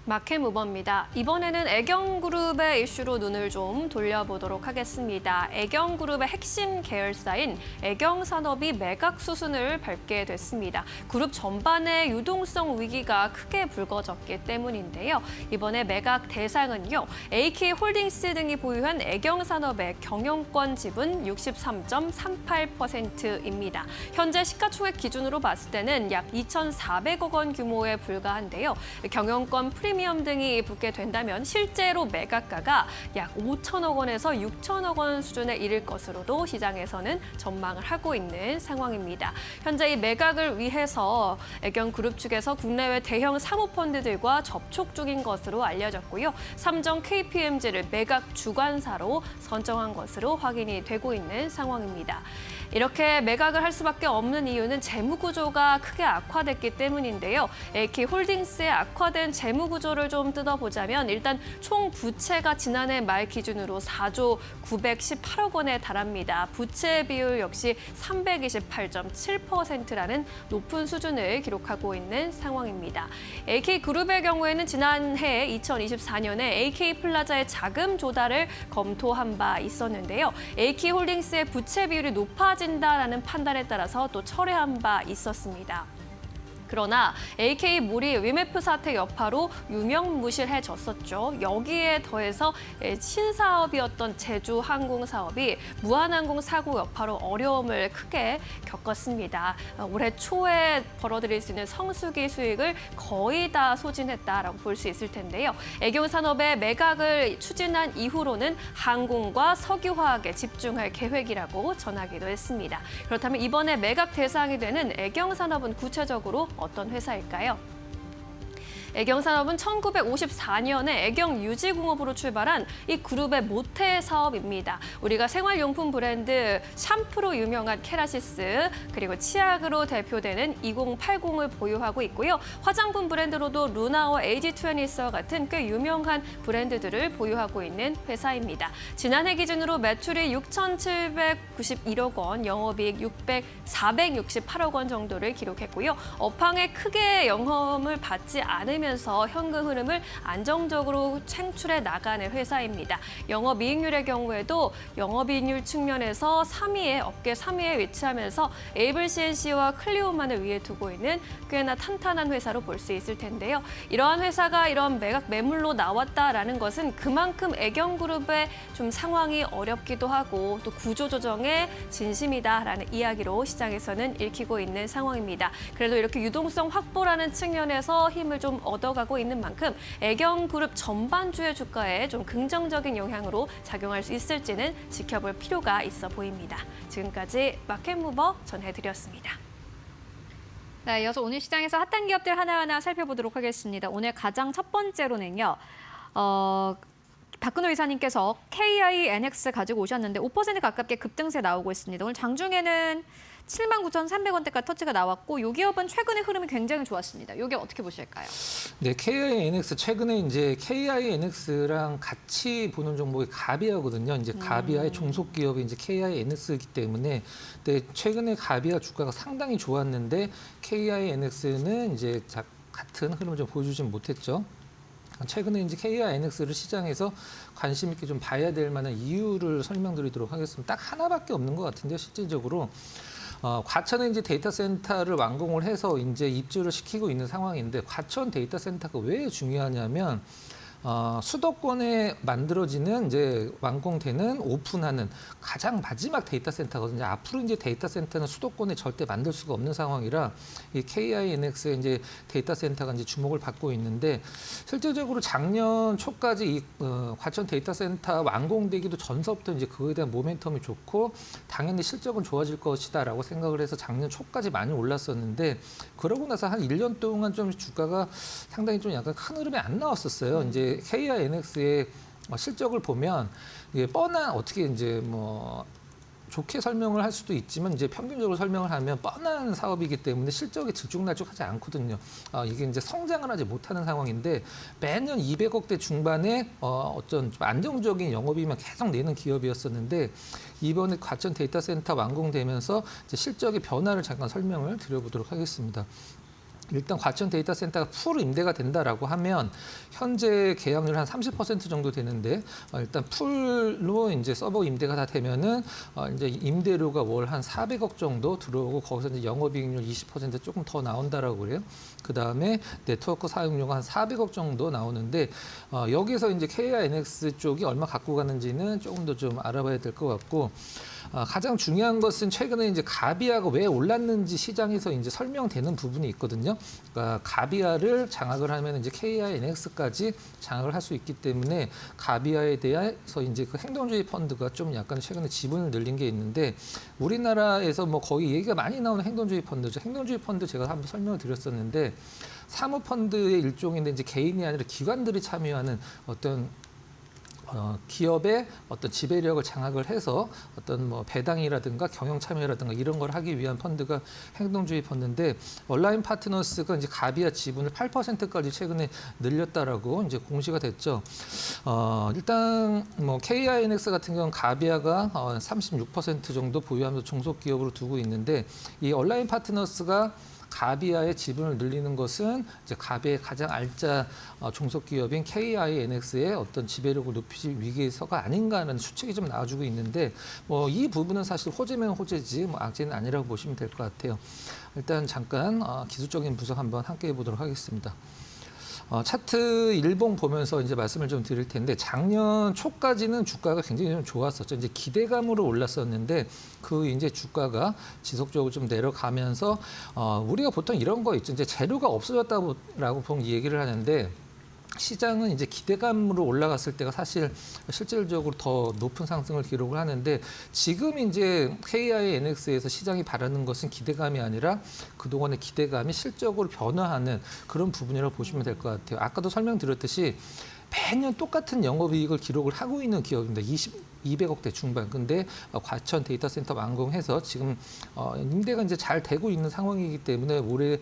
마켓무버입니다. 이번에는 애경그룹의 이슈로 눈을 좀 돌려보도록 하겠습니다. 애경그룹의 핵심 계열사인 애경산업이 매각 수순을 밟게 됐습니다. 그룹 전반의 유동성 위기가 크게 불거졌기 때문인데요. 이번에 매각 대상은요, AK홀딩스 등이 보유한 애경산업의 경영권 지분 63.38%입니다. 현재 시가총액 기준으로 봤을 때는 약 2,400억 원 규모에 불과한데요. 경영권 프리미엄 등이 붙게 된다면 실제로 매각가가 약 5천억 원에서 6천억 원 수준에 이를 것으로도 시장에서는 전망을 하고 있는 상황입니다. 현재 이 매각을 위해서 애경그룹 측에서 국내외 대형 사모펀드들과 접촉 중인 것으로 알려졌고요. 삼성 KPMG를 매각 주관사로 선정한 것으로 확인이 되고 있는 상황입니다. 이렇게 매각을 할 수밖에 없는 이유는 재무 구조가 크게 악화됐기 때문인데요. AK홀딩스의 악화된 재무 구조를 좀 뜯어보자면 일단 총 부채가 지난해 말 기준으로 4조 918억 원에 달합니다. 부채 비율 역시 328.7%라는 높은 수준을 기록하고 있는 상황입니다. AK그룹의 경우에는 지난해 2024년에 AK플라자의 자금 조달을 검토한 바 있었는데요. AK홀딩스의 부채 비율이 높아진다라는 판단에 따라서 또 철회한 바 있었습니다. 그러나 AK몰이 위메프 사태 여파로 유명무실해졌었죠. 여기에 더해서 신사업이었던 제주항공 사업이 무한항공 사고 여파로 어려움을 크게 겪었습니다. 올해 초에 벌어들일 수 있는 성수기 수익을 거의 다 소진했다라고 볼 수 있을 텐데요. 애경산업의 매각을 추진한 이후로는 항공과 석유화학에 집중할 계획이라고 전하기도 했습니다. 그렇다면 이번에 매각 대상이 되는 애경산업은 구체적으로 어떤 회사일까요? 애경산업은 1954년에 애경유지공업으로 출발한 이 그룹의 모태 사업입니다. 우리가 생활용품 브랜드 샴푸로 유명한 케라시스, 그리고 치약으로 대표되는 2080을 보유하고 있고요. 화장품 브랜드로도 루나와 에이지20와 같은 꽤 유명한 브랜드들을 보유하고 있는 회사입니다. 지난해 기준으로 매출이 6,791억 원, 영업이익 468억 원 정도를 기록했고요. 업황에 크게 영향을 받지 않으면서 현금 흐름을 안정적으로 창출해 나가는 회사입니다. 영업이익률의 경우에도 영업이익률 측면에서 업계 3위에 위치하면서 에이블 CNC와 클리오만을 위에 두고 있는 꽤나 탄탄한 회사로 볼 수 있을 텐데요. 이러한 회사가 이런 매각 매물로 나왔다라는 것은 그만큼 애경그룹의 좀 상황이 어렵기도 하고 또 구조조정에 진심이다라는 이야기로 시장에서는 읽히고 있는 상황입니다. 그래도 이렇게 유동성 확보라는 측면에서 힘을 좀 얻어가고 있는 만큼 애경그룹 전반주의 주가에 좀 긍정적인 영향으로 작용할 수 있을지는 지켜볼 필요가 있어 보입니다. 지금까지 마켓무버 전해드렸습니다. 네, 이어서 오늘 시장에서 핫한 기업들 하나하나 살펴보도록 하겠습니다. 오늘 가장 첫 번째로는요. 박근호 이사님께서 KINX 가지고 오셨는데 5% 가깝게 급등세 나오고 있습니다. 오늘 장중에는 79,300원대까지 터치가 나왔고 이 기업은 최근의 흐름이 굉장히 좋았습니다. 이게 어떻게 보실까요? 네, KINX 최근에 이제 KINX랑 같이 보는 종목이 가비아거든요. 이제 가비아의 종속 기업이 이제 KINX이기 때문에 최근에 가비아 주가가 상당히 좋았는데 KINX는 이제 같은 흐름을 좀 보여주진 못했죠. 최근에 이제 KINX를 시장에서 관심 있게 좀 봐야 될 만한 이유를 설명드리도록 하겠습니다. 딱 하나밖에 없는 것 같은데요, 실질적으로. 과천에 이제 데이터 센터를 완공을 해서 이제 입주를 시키고 있는 상황인데 과천 데이터 센터가 왜 중요하냐면 수도권에 만들어지는 이제 완공되는 오픈하는 가장 마지막 데이터 센터거든요. 앞으로 이제 데이터 센터는 수도권에 절대 만들 수가 없는 상황이라 이 KINX의 이제 데이터 센터가 이제 주목을 받고 있는데 실질적으로 작년 초까지 이 과천 데이터 센터 완공되기도 전서부터 이제 그거에 대한 모멘텀이 좋고 당연히 실적은 좋아질 것이다라고 생각을 해서 작년 초까지 많이 올랐었는데 그러고 나서 한 1년 동안 좀 주가가 상당히 좀 약간 큰 흐름이 안 나왔었어요. 이제 KINX의 실적을 보면 이게 뻔한 어떻게 이제 좋게 설명을 할 수도 있지만 이제 평균적으로 설명을 하면 뻔한 사업이기 때문에 실적이 들쭉날쭉하지 않거든요. 이게 이제 성장을 하지 못하는 상황인데 매년 200억대 중반에 어떤 좀 안정적인 영업이익만 계속 내는 기업이었었는데 이번에 과천 데이터 센터 완공되면서 이제 실적의 변화를 잠깐 설명을 드려보도록 하겠습니다. 일단 과천 데이터 센터가 풀 임대가 된다라고 하면 현재 계약률 한 30% 정도 되는데 일단 풀로 이제 서버 임대가 다 되면은 이제 임대료가 월 한 400억 정도 들어오고 거기서 이제 영업이익률 20% 조금 더 나온다라고 그래요. 그 다음에 네트워크 사용료가 한 400억 정도 나오는데 여기서 이제 KINX 쪽이 얼마 갖고 가는지는 조금 더 좀 알아봐야 될 것 같고. 가장 중요한 것은 최근에 이제 가비아가 왜 올랐는지 시장에서 이제 설명되는 부분이 있거든요. 그러니까 가비아를 장악을 하면 이제 KINX까지 장악을 할 수 있기 때문에 가비아에 대해서 이제 그 행동주의 펀드가 좀 약간 최근에 지분을 늘린 게 있는데 우리나라에서 뭐 거의 얘기가 많이 나오는 행동주의 펀드죠. 행동주의 펀드 제가 한번 설명을 드렸었는데 사모펀드의 일종인데 이제 개인이 아니라 기관들이 참여하는 어떤 기업의 어떤 지배력을 장악을 해서 어떤 뭐 배당이라든가 경영 참여라든가 이런 걸 하기 위한 펀드가 행동주의 펀드인데 얼라인 파트너스가 이제 가비아 지분을 8%까지 최근에 늘렸다라고 이제 공시가 됐죠. 일단 뭐 KINX 같은 경우는 가비아가 36% 정도 보유하면서 종속 기업으로 두고 있는데 이 얼라인 파트너스가 가비아의 지분을 늘리는 것은 이제 가비아의 가장 알짜 종속 기업인 KINX의 어떤 지배력을 높이기 위해서가 아닌가 하는 추측이 좀 나와주고 있는데 뭐 이 부분은 사실 호재면 호재지 뭐 악재는 아니라고 보시면 될 것 같아요. 일단 잠깐 기술적인 분석 한번 함께 해보도록 하겠습니다. 차트 일봉 보면서 이제 말씀을 좀 드릴 텐데 작년 초까지는 주가가 굉장히 좀 좋았었죠. 이제 기대감으로 올랐었는데 그 이제 주가가 지속적으로 좀 내려가면서 우리가 보통 이런 거 있죠. 이제 재료가 없어졌다고 보통 얘기를 하는데 시장은 이제 기대감으로 올라갔을 때가 사실 실질적으로 더 높은 상승을 기록을 하는데 지금 이제 KINX에서 시장이 바라는 것은 기대감이 아니라 그동안의 기대감이 실적으로 변화하는 그런 부분이라고 보시면 될 것 같아요. 아까도 설명드렸듯이 매년 똑같은 영업이익을 기록을 하고 있는 기업입니다. 200억대 중반. 근데 과천 데이터 센터 완공해서 지금 임대가 이제 잘 되고 있는 상황이기 때문에 올해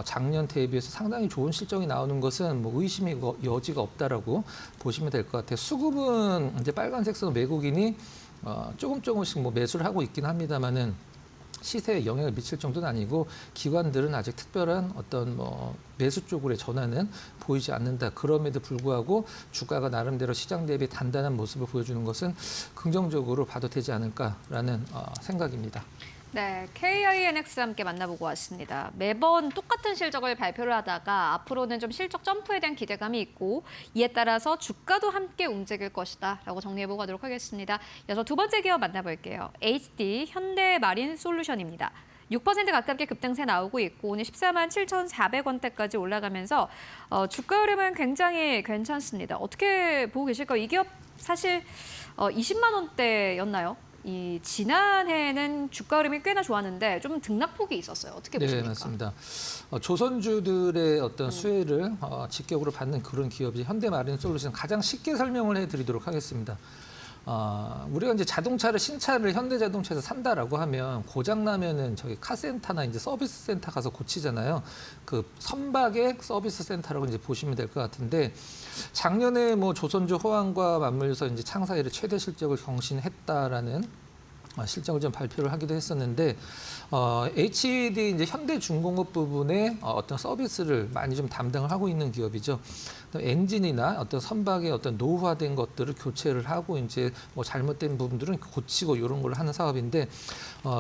작년 대비해서 상당히 좋은 실적이 나오는 것은 뭐 의심의 여지가 없다라고 보시면 될 것 같아요. 수급은 이제 빨간색 선 외국인이 조금씩 뭐 매수를 하고 있긴 합니다만은 시세에 영향을 미칠 정도는 아니고 기관들은 아직 특별한 어떤 뭐 매수 쪽으로의 전환은 보이지 않는다. 그럼에도 불구하고 주가가 나름대로 시장 대비 단단한 모습을 보여주는 것은 긍정적으로 봐도 되지 않을까라는 생각입니다. 네, KINX 함께 만나보고 왔습니다. 매번 똑같은 실적을 발표를 하다가 앞으로는 좀 실적 점프에 대한 기대감이 있고 이에 따라서 주가도 함께 움직일 것이다 라고 정리해보고 가도록 하겠습니다. 이어서 두 번째 기업 만나볼게요. HD 현대마린솔루션입니다. 6% 가깝게 급등세 나오고 있고 오늘 14만 7,400원대까지 올라가면서 주가 흐름은 굉장히 괜찮습니다. 어떻게 보고 계실까요? 이 기업 사실 20만 원대였나요? 이 지난해에는 주가 흐름이 꽤나 좋았는데 좀 등락폭이 있었어요. 어떻게 보십니까? 네, 맞습니다. 조선주들의 어떤 수혜를 직격으로 받는 그런 기업이 현대마린솔루션 가장 쉽게 설명을 해드리도록 하겠습니다. 우리가 이제 신차를 현대자동차에서 산다라고 하면 고장 나면은 저기 카센터나 이제 서비스 센터 가서 고치잖아요. 그 선박의 서비스 센터라고 이제 보시면 될 것 같은데 작년에 뭐 조선주 호황과 맞물려서 이제 창사 이래 최대 실적을 경신했다라는 실적을 좀 발표를 하기도 했었는데 HD 이제 현대중공업 부분에 어떤 서비스를 많이 좀 담당을 하고 있는 기업이죠. 엔진이나 어떤 선박의 어떤 노후화된 것들을 교체를 하고 이제 뭐 잘못된 부분들은 고치고 이런 걸 하는 사업인데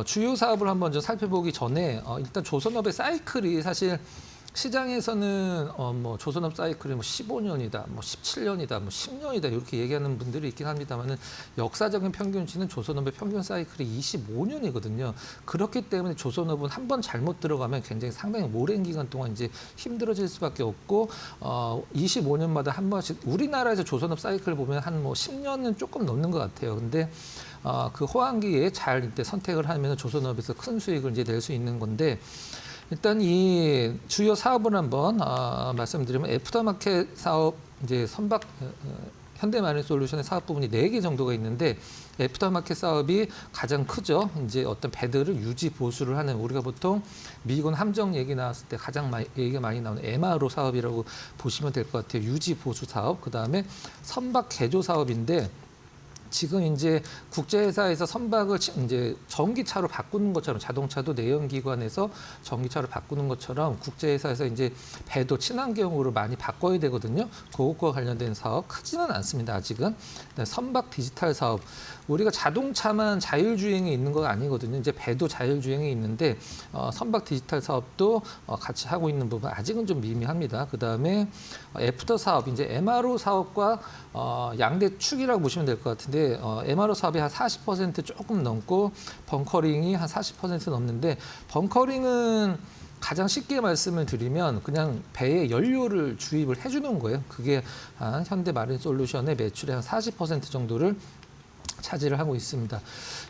주요 사업을 한번 좀 살펴보기 전에 일단 조선업의 사이클이 사실 시장에서는 뭐 조선업 사이클이 뭐 15년이다, 뭐 17년이다, 뭐 10년이다 이렇게 얘기하는 분들이 있긴 합니다만은 역사적인 평균치는 조선업의 평균 사이클이 25년이거든요. 그렇기 때문에 조선업은 한번 잘못 들어가면 굉장히 상당히 오랜 기간 동안 이제 힘들어질 수밖에 없고 25년마다 한 번씩 우리나라에서 조선업 사이클 보면 한 뭐 10년은 조금 넘는 것 같아요. 근데 그 호황기에 잘 이때 선택을 하면 조선업에서 큰 수익을 이제 낼 수 있는 건데. 일단 이 주요 사업을 한번 말씀드리면 애프터마켓 사업 이제 선박 현대마린솔루션의 사업 부분이 4개 정도가 있는데 애프터마켓 사업이 가장 크죠. 이제 어떤 배들을 유지 보수를 하는 우리가 보통 미군 함정 얘기 나왔을 때 가장 얘기가 많이 나오는 MRO 사업이라고 보시면 될 것 같아요. 유지 보수 사업. 그다음에 선박 개조 사업인데 지금 이제 국제회사에서 선박을 이제 전기차로 바꾸는 것처럼 자동차도 내연기관에서 전기차로 바꾸는 것처럼 국제회사에서 이제 배도 친환경으로 많이 바꿔야 되거든요. 그것과 관련된 사업 크지는 않습니다. 아직은. 선박 디지털 사업. 우리가 자동차만 자율주행이 있는 건 아니거든요. 이제 배도 자율주행이 있는데 선박 디지털 사업도 같이 하고 있는 부분 아직은 좀 미미합니다. 그다음에 애프터 사업, 이제 MRO 사업과 양대 축이라고 보시면 될 것 같은데 MRO 사업이 한 40% 조금 넘고 벙커링이 한 40% 넘는데 벙커링은 가장 쉽게 말씀을 드리면 그냥 배에 연료를 주입을 해주는 거예요. 그게 한 현대마린솔루션의 매출의 한 40% 정도를 차지를 하고 있습니다.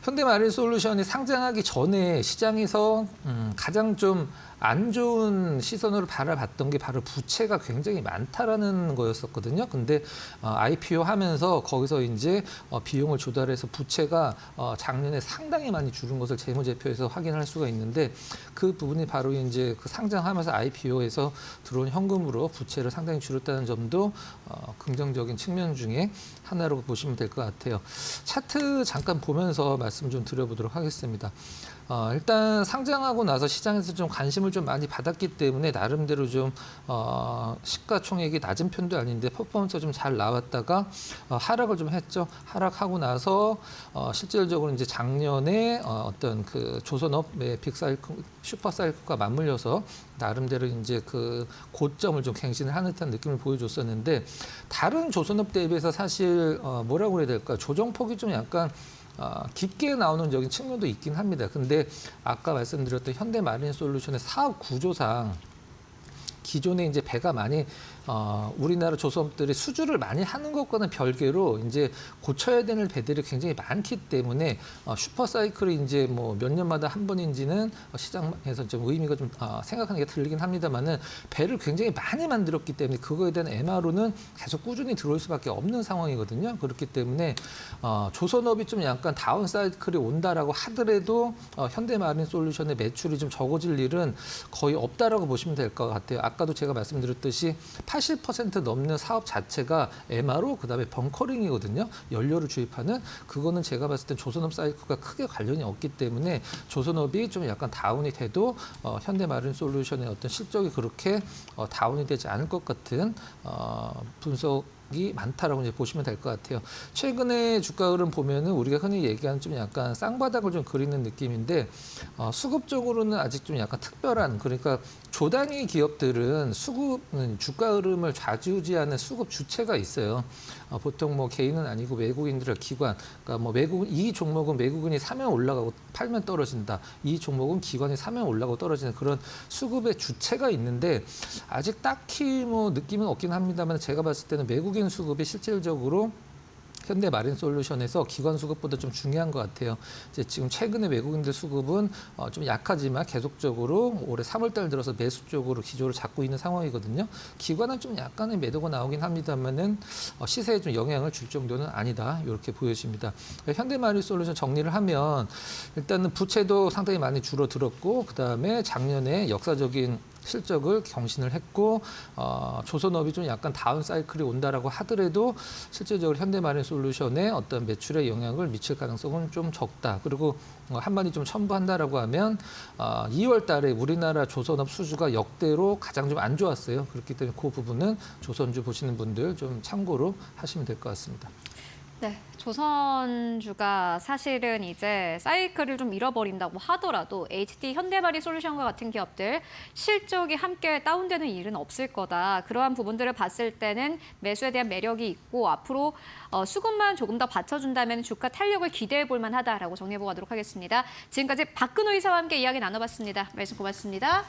현대마린솔루션이 상장하기 전에 시장에서 가장 좀 안 좋은 시선으로 바라봤던 게 바로 부채가 굉장히 많다라는 거였었거든요. 근데 IPO 하면서 거기서 이제 비용을 조달해서 부채가 작년에 상당히 많이 줄은 것을 재무제표에서 확인할 수가 있는데 그 부분이 바로 이제 그 상장하면서 IPO에서 들어온 현금으로 부채를 상당히 줄였다는 점도 긍정적인 측면 중에 하나로 보시면 될 것 같아요. 차트 잠깐 보면서 말씀 좀 드려보도록 하겠습니다. 일단 상장하고 나서 시장에서 좀 관심을 좀 많이 받았기 때문에 나름대로 좀 시가총액이 낮은 편도 아닌데 퍼포먼스가 좀 잘 나왔다가 하락을 좀 했죠. 하락하고 나서 실질적으로 이제 작년에 어떤 그 조선업의 빅사이클, 슈퍼사이클과 맞물려서 나름대로 이제 그 고점을 좀 갱신을 하는 듯한 느낌을 보여줬었는데 다른 조선업 대비해서 사실 뭐라고 해야 될까 조정폭이 좀 약간 깊게 나오는 적인 측면도 있긴 합니다. 근데 아까 말씀드렸던 현대마린솔루션의 사업 구조상 기존에 이제 배가 많이 우리나라 조선업들이 수주를 많이 하는 것과는 별개로 이제 고쳐야 되는 배들이 굉장히 많기 때문에 슈퍼사이클이 이제 뭐 몇 년마다 한 번인지는 시장에서 좀 의미가 좀 생각하는 게 들리긴 합니다만은 배를 굉장히 많이 만들었기 때문에 그거에 대한 MRO는 계속 꾸준히 들어올 수밖에 없는 상황이거든요. 그렇기 때문에 조선업이 좀 약간 다운사이클이 온다라고 하더라도 현대마린솔루션의 매출이 좀 적어질 일은 거의 없다라고 보시면 될 것 같아요. 아까도 제가 말씀드렸듯이 80% 넘는 사업 자체가 MRO 그다음에 벙커링이거든요. 연료를 주입하는 그거는 제가 봤을 땐 조선업 사이클과 크게 관련이 없기 때문에 조선업이 좀 약간 다운이 돼도 현대마린솔루션의 어떤 실적이 그렇게 다운이 되지 않을 것 같은 분석이 많다라고 이제 보시면 될 것 같아요. 최근에 주가 흐름 보면은 우리가 흔히 얘기하는 좀 약간 쌍바닥을 좀 그리는 느낌인데 수급적으로는 아직 좀 약간 특별한 그러니까 조단위 기업들은 주가 흐름을 좌지우지하는 수급 주체가 있어요. 보통 뭐 개인은 아니고 외국인들의 기관, 그러니까 뭐 이 종목은 외국인이 사면 올라가고 팔면 떨어진다. 이 종목은 기관이 사면 올라가고 떨어지는 그런 수급의 주체가 있는데 아직 딱히 뭐 느낌은 없긴 합니다만 제가 봤을 때는 외국인 수급이 실질적으로 현대마린솔루션에서 기관 수급보다 좀 중요한 것 같아요. 이제 지금 최근에 외국인들 수급은 좀 약하지만 계속적으로 올해 3월달 들어서 매수 쪽으로 기조를 잡고 있는 상황이거든요. 기관은 좀 약간의 매도가 나오긴 합니다만은 시세에 좀 영향을 줄 정도는 아니다. 이렇게 보여집니다. 현대마린솔루션 정리를 하면 일단은 부채도 상당히 많이 줄어들었고 그 다음에 작년에 역사적인 실적을 경신을 했고 조선업이 좀 약간 다운 사이클이 온다라고 하더라도 실질적으로 현대마린솔루션의 어떤 매출에 영향을 미칠 가능성은 좀 적다. 그리고 한마디 좀 첨부한다라고 하면 2월 달에 우리나라 조선업 수주가 역대로 가장 좀 안 좋았어요. 그렇기 때문에 그 부분은 조선주 보시는 분들 좀 참고로 하시면 될 것 같습니다. 네, 조선주가 사실은 이제 사이클을 좀 잃어버린다고 하더라도 HD, 현대마린솔루션과 같은 기업들 실적이 함께 다운되는 일은 없을 거다. 그러한 부분들을 봤을 때는 매수에 대한 매력이 있고 앞으로 수급만 조금 더 받쳐준다면 주가 탄력을 기대해 볼 만하다라고 정리해 보도록 하겠습니다. 지금까지 박근호 이사와 함께 이야기 나눠봤습니다. 말씀 고맙습니다.